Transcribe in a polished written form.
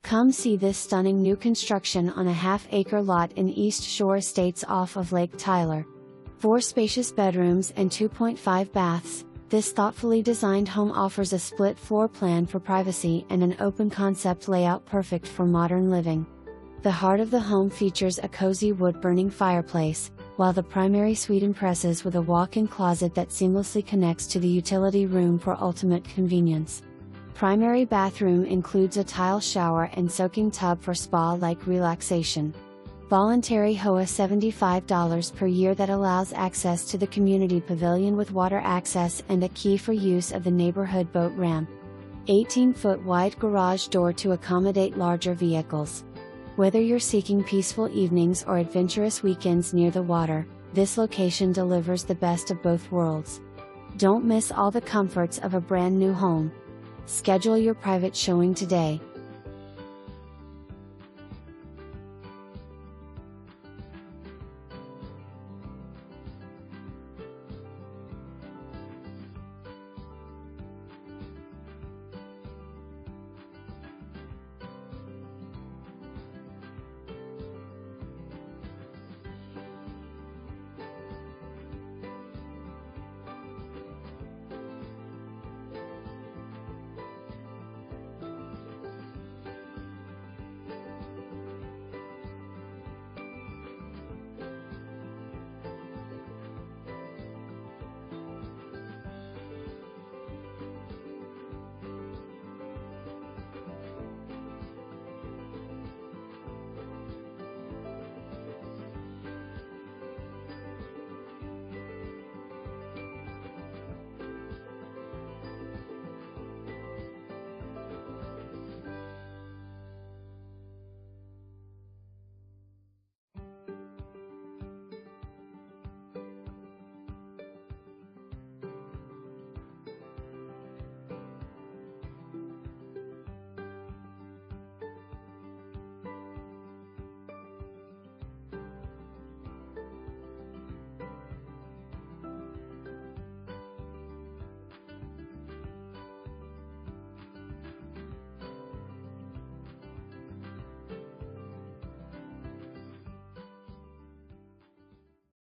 Come see this stunning new construction on a half-acre lot in East Shore Estates off of Lake Tyler. 4 spacious bedrooms and 2.5 baths, this thoughtfully designed home offers a split floor plan for privacy and an open concept layout perfect for modern living. The heart of the home features a cozy wood-burning fireplace, while the primary suite impresses with a walk-in closet that seamlessly connects to the utility room for ultimate convenience. Primary bathroom includes a tile shower and soaking tub for spa-like relaxation. Voluntary HOA $75 per year that allows access to the community pavilion with water access and a key for use of the neighborhood boat ramp. 18-foot wide garage door to accommodate larger vehicles. Whether you're seeking peaceful evenings or adventurous weekends near the water, this location delivers the best of both worlds. Don't miss all the comforts of a brand new home. Schedule your private showing today.